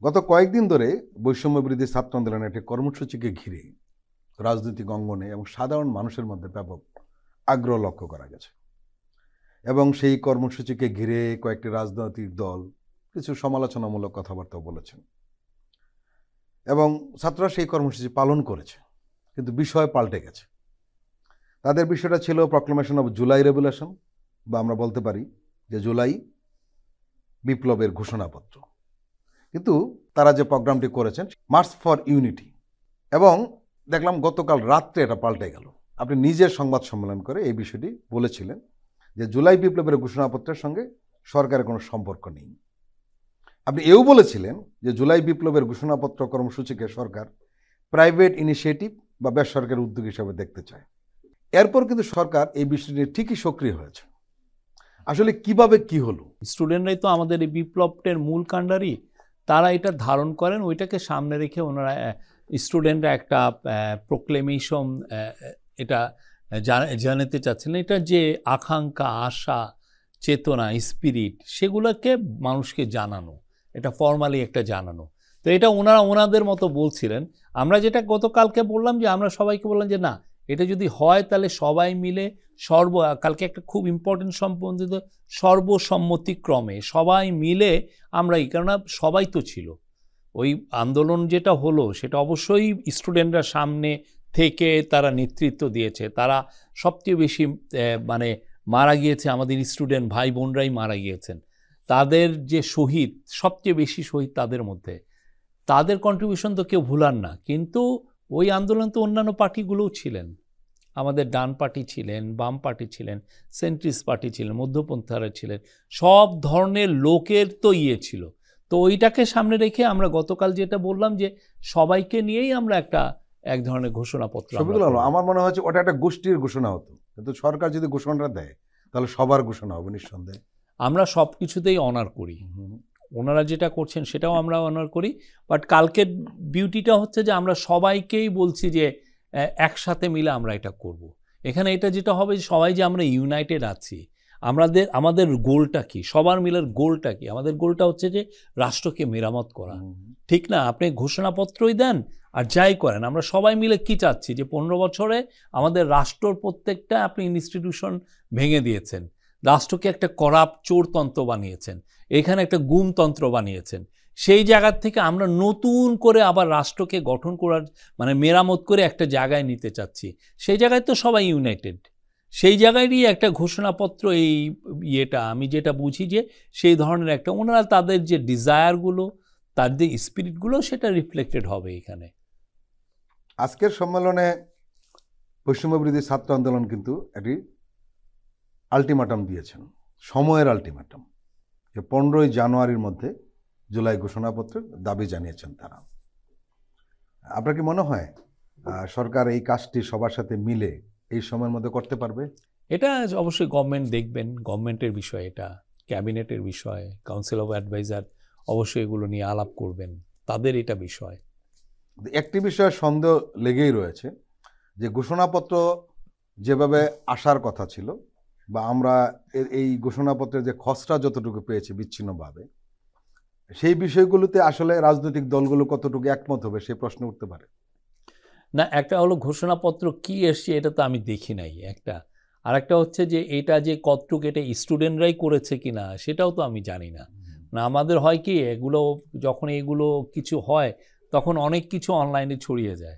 গত কয়েকদিন ধরে বৈষম্য বিরোধী ছাত্র আন্দোলনের একটি কর্মসূচিকে ঘিরে রাজনৈতিক অঙ্গনে এবং সাধারণ মানুষের মধ্যে ব্যাপক আগ্রহ লক্ষ্য করা গেছে এবং সেই কর্মসূচিকে ঘিরে কয়েকটি রাজনৈতিক দল কিছু সমালোচনামূলক কথাবার্তা বলেছেন এবং ছাত্ররা সেই কর্মসূচি পালন করেছে, কিন্তু বিষয় পাল্টে গেছে। তাদের বিষয়টা ছিল প্রক্লেমেশন অফ জুলাই রেভলিউশন, বা আমরা বলতে পারি যে জুলাই বিপ্লবের ঘোষণাপত্র। কিন্তু তারা যে প্রোগ্রামটি করেছেন মার্চ ফর ইউনিটি, এবং দেখলাম গতকাল রাত্রে এটা পাল্টে গেল। আপনি নিজের সংবাদ সম্মেলন করে এই বিষয়টি বলেছিলেন যে জুলাই বিপ্লবের ঘোষণাপত্রের সঙ্গে সরকারের কোনো সম্পর্ক নেই। আপনি এও বলেছিলেন যে জুলাই বিপ্লবের ঘোষণাপত্র কর্মসূচিকে সরকার প্রাইভেট ইনিশিয়েটিভ বা বেসরকারি উদ্যোগ হিসাবে দেখতে চায়। এরপর কিন্তু সরকার এই বিষয়টি নিয়ে ঠিকই সক্রিয় হয়েছে। আসলে কিভাবে কি হলো? স্টুডেন্টরাই তো আমাদের এই বিপ্লবের মূল কাণ্ডারি, তারা এটা ধারণ করেন, ওইটাকে সামনে রেখে ওনারা স্টুডেন্টরা একটা প্রোক্লেমেশন এটা জানাতে চাচ্ছেন। এটা যে আকাঙ্ক্ষা, আশা, চেতনা, স্পিরিট, সেগুলোকে মানুষকে জানানো, এটা ফর্মালি একটা জানানো। তো এটা ওনারা ওনাদের মতো বলছিলেন। আমরা যেটা গতকালকে বললাম যে আমরা সবাইকে বললাম যে না, এটা যদি হয় তাহলে সবাই মিলে কালকে একটা খুব ইম্পর্টেন্ট সম্বন্ধিত সর্বসম্মতিক্রমে সবাই মিলে আমরা কেননা সবাই তো ছিল ওই আন্দোলন যেটা হলো, সেটা অবশ্যই স্টুডেন্টরা সামনে থেকে তারা নেতৃত্ব দিয়েছে। তারা সবচেয়ে বেশি মানে মারা গিয়েছে, আমাদের স্টুডেন্ট ভাই বোনরাই মারা গিয়েছেন। তাদের যে শহীদ, সবচেয়ে বেশি শহীদ তাদের মধ্যে, তাদের কন্ট্রিবিউশন তো কেউ ভুলার না। কিন্তু ওই আন্দোলন তো অন্যান্য পার্টিগুলোও ছিলেন, আমাদের ডান পার্টি ছিলেন, বাম পার্টি ছিলেন, সেন্ট্রিস্ট পার্টি ছিলেন, মধ্যপন্থারা ছিলেন, সব ধরনের লোকের তো ছিল। তো ওইটাকে সামনে রেখে আমরা গতকাল যেটা বললাম যে সবাইকে নিয়েই আমরা এক ধরনের ঘোষণাপত্র। আমার মনে হচ্ছে ওটা একটা গোষ্ঠীর ঘোষণা হতো, কিন্তু সরকার যদি ঘোষণাটা দেয় তাহলে সবার ঘোষণা হবে নিঃসন্দেহে। আমরা সব কিছুতেই অনার করি, ওনারা যেটা করছেন সেটাও আমরা অনার করি। বাট কালকের বিউটিটা হচ্ছে যে আমরা সবাইকেই বলছি যে একসাথে মিলে আমরা এটা করব। এখানে এটা যেটা হবে সবাই যে আমরা ইউনাইটেড আছি। আমাদের গোলটা কি, সবার মিলের গোলটা কি? আমাদের গোলটা হচ্ছে যে রাষ্ট্রকে মেরামত করা, ঠিক না? আপনি ঘোষণাপত্রই দেন আর যাই করেন, আমরা সবাই মিলে কি চাচ্ছি যে 15 বছরে আমাদের রাষ্ট্রর প্রত্যেকটা আপনি ইনস্টিটিউশন ভেঙে দিয়েছেন, রাষ্ট্রকে একটা করাপ্ট চোরতন্ত্র বানিয়েছেন, এখানে একটা গুমতন্ত্র বানিয়েছেন। সেই জায়গার থেকে আমরা নতুন করে আবার রাষ্ট্রকে গঠন করার মানে মেরামত করে একটা জায়গায় নিতে চাচ্ছি। সেই জায়গায় তো সবাই ইউনাইটেড, সেই জায়গায়ই একটা ঘোষণাপত্র। এই ইয়েটা আমি যেটা বুঝি যে সেই ধরনের একটা, ওনারা তাদের যে ডিজায়ারগুলো, তার যে স্পিরিটগুলো, সেটা রিফ্লেক্টেড হবে এখানে। আজকের সম্মেলনে বৈষম্য বিরোধী ছাত্র আন্দোলন কিন্তু একটি আলটিমেটাম দিয়েছেন, সময়ের আলটিমেটাম, যে 15ই জানুয়ারির মধ্যে জুলাই ঘোষণাপত্রের দাবি জানিয়েছেন তারা। আপনার কি মনে হয় সরকার এই কাজটি সবার সাথে মিলে এই সময়ের মধ্যে করতে পারবে? এটা অবশ্যই গভর্নমেন্ট দেখবেন, গভর্নমেন্টের বিষয়, এটা ক্যাবিনেটের বিষয়, কাউন্সিল অফ অ্যাডভাইজার অবশ্যই এগুলো নিয়ে আলাপ করবেন, তাদের এটা বিষয়। একটি বিষয়ে সন্দেহ লেগেই রয়েছে যে ঘোষণাপত্র যেভাবে আসার কথা ছিল, বা আমরা এই ঘোষণাপত্রের যে খসড়া যতটুকু পেয়েছি বিচ্ছিন্নভাবে, সেই বিষয়গুলোতে আসলে রাজনৈতিক দলগুলো কতটুকু একমত হবে সেই প্রশ্ন উঠতে পারে। না, একটা হলো ঘোষণাপত্র কি এসছে এটা তো আমি দেখি নাই একটা, আর একটা হচ্ছে যে এটা যে কতটুকু এটা স্টুডেন্টরাই করেছে কিনা সেটাও তো আমি জানি না। না, আমাদের হয় কি, এগুলো যখন এগুলো কিছু হয় তখন অনেক কিছু অনলাইনে ছড়িয়ে যায়।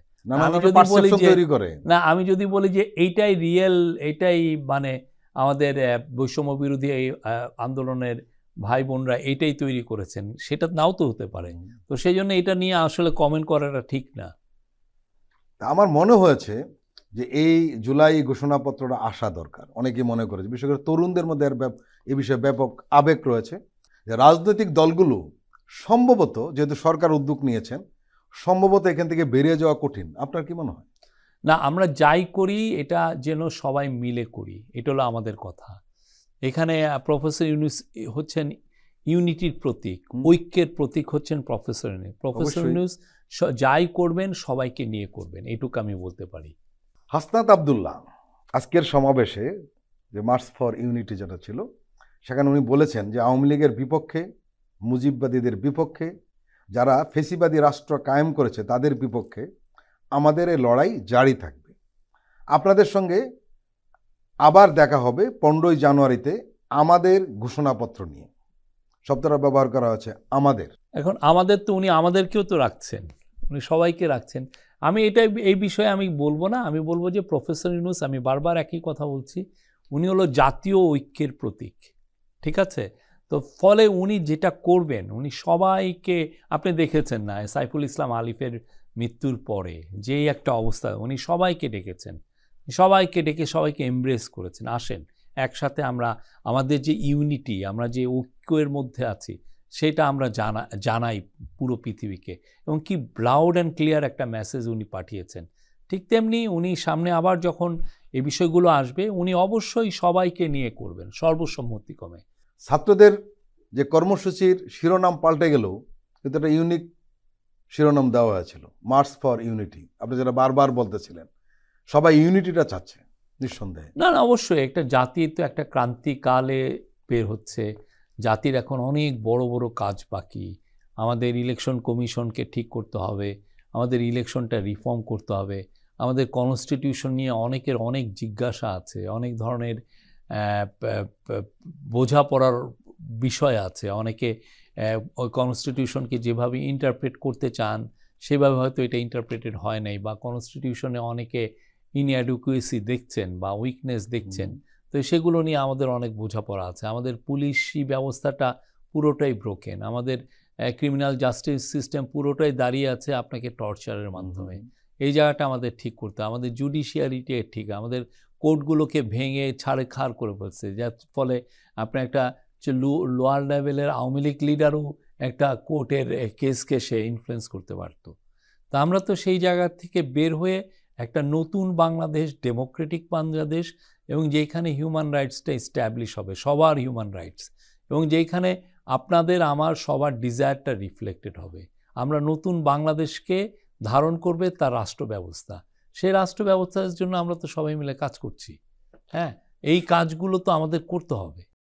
আমি যদি বলি যে এইটাই রিয়েল, এইটাই মানে আমাদের বৈষম্য বিরোধী এই আন্দোলনের ভাই বোনরা এইটাই তৈরি করেছেন, সেটা নাও তো হতে পারে। তো সেই জন্য এটা নিয়ে আসলে কমেন্ট করাটা ঠিক না। আমার মনে হয়েছে যে এই জুলাই ঘোষণাপত্রটা আসা দরকার। অনেকেই মনে করেছে, বিশেষ করে তরুণদের মধ্যে এই বিষয়ে ব্যাপক আবেগ রয়েছে যে রাজনৈতিক দলগুলো সম্ভবত, যেহেতু সরকার উদ্যোগ নিয়েছেন, সম্ভবত এখান থেকে বেরিয়ে যাওয়া কঠিন। আপনার কি মনে হয়? না, আমরা যাই করি এটা যেন সবাই মিলে করি, এটা হলো আমাদের কথা। এখানে প্রফেসর ইউনুস হচ্ছেন ইউনিটির প্রতীক, ঐক্যের প্রতীক হচ্ছেন প্রফেসর ইউনুস। প্রফেসর ইউনুস যাই করবেন সবাইকে নিয়ে করবেন, এইটুকু আমি বলতে পারি। হাসনাত আবদুল্লাহ আজকের সমাবেশে যে মার্চ ফর ইউনিটি যেটা ছিল, সেখানে উনি বলেছেন যে আওয়ামী লীগের বিপক্ষে, মুজিববাদীদের বিপক্ষে, যারা ফেসিবাদী রাষ্ট্র কায়েম করেছে তাদের বিপক্ষে আমাদের এই লড়াই জারি থাকবে। আপনাদের সঙ্গে আবার দেখা হবে 15ই জানুয়ারিতে আমাদের ঘোষণাপত্র নিয়ে। শব্দটা ব্যবহার করা হচ্ছে আমাদের। এখন আমাদের তো উনি আমাদেরকেও তো রাখছেন, উনি সবাইকে রাখছেন। আমি এই বিষয়ে আমি বলবো না, আমি বলবো যে প্রফেসর ইউনূস, আমি বারবার একই কথা বলছি, উনি হলো জাতীয় ঐক্যের প্রতীক, ঠিক আছে? তো ফলে উনি যেটা করবেন, উনি সবাইকে, আপনি দেখেছেন না সাইফুল ইসলাম আলিফের মৃত্যুর পরে যেই একটা অবস্থা, উনি সবাইকে ডেকেছেন, সবাইকে ডেকে সবাইকে এমব্রেস করেছেন, আসেন একসাথে আমরা আমাদের যে ইউনিটি, আমরা যে ঐক্যের মধ্যে আছি সেটা আমরা জানাই পুরো পৃথিবীকে, এবং কি লাউড অ্যান্ড ক্লিয়ার একটা মেসেজ উনি পাঠিয়েছেন। ঠিক তেমনি উনি সামনে আবার যখন এই বিষয়গুলো আসবে, উনি অবশ্যই সবাইকে নিয়ে করবেন সর্বসম্মতিক্রমে। ছাত্রদের যে কর্মসূচির শিরোনাম পাল্টে গেলেও কিন্তু একটা ইউনিক শিরোনাম দেওয়া হয়েছিল, মার্চ ফর ইউনিটি। আপনি যেটা বারবার বলতেছিলেন, সবাই ইউনিটিটা চাচ্ছে নিঃসন্দেহে। না না, অবশ্যই একটা জাতি তো একটা ক্রান্তিকালে বের হচ্ছে, জাতির এখন অনেক বড় বড় কাজ বাকি। আমাদের ইলেকশন কমিশনকে ঠিক করতে হবে, আমাদের ইলেকশনটা রিফর্ম করতে হবে, আমাদের কনস্টিটিউশন নিয়ে অনেকের অনেক জিজ্ঞাসা আছে, অনেক ধরনের বোঝাপড়ার বিষয় আছে। অনেকে ওই কনস্টিটিউশনকে যেভাবে ইন্টারপ্রেট করতে চান সেভাবে হয়তো এটা ইন্টারপ্রেটেড হয় নাই, বা কনস্টিটিউশনে অনেকে ইনঅ্যাডিকুয়েসি দেখছেন বা উইকনেস দেখছেন। তো সেগুলো নিয়ে আমাদের অনেক বোঝাপড়া আছে। আমাদের পুলিশি ব্যবস্থাটা পুরোটাই ব্রোকেন, আমাদের ক্রিমিনাল জাস্টিস সিস্টেম পুরোটাই দাঁড়িয়ে আছে আপনাকে টর্চারের মাধ্যমে। এই জায়গাটা আমাদের ঠিক করতে হবে। আমাদের জুডিশিয়ারিটি ঠিক, আমাদের কোর্টগুলোকে ভেঙে ছাড়খাড় করে ফেলছে, যার ফলে আপনার একটা লোয়ার লেভেলের আওয়ামী লীগ লিডারও একটা কোর্টের কেসকে সে ইনফ্লুয়েন্স করতে পারত। তা আমরা তো সেই জায়গা থেকে বের হয়ে একটা নতুন বাংলাদেশ, ডেমোক্রেটিক বাংলাদেশ, এবং যেখানে হিউম্যান রাইটসটা এস্ট্যাবলিশ হবে, সবার হিউম্যান রাইটস, এবং যেখানে আপনাদের আমার সবার ডিজায়ারটা রিফ্লেক্টেড হবে। আমরা নতুন বাংলাদেশকে ধারণ করবে তার রাষ্ট্র ব্যবস্থা। সেই রাষ্ট্র ব্যবস্থার জন্য আমরা তো সবাই মিলে কাজ করছি। হ্যাঁ, এই কাজগুলো তো আমাদের করতে হবে।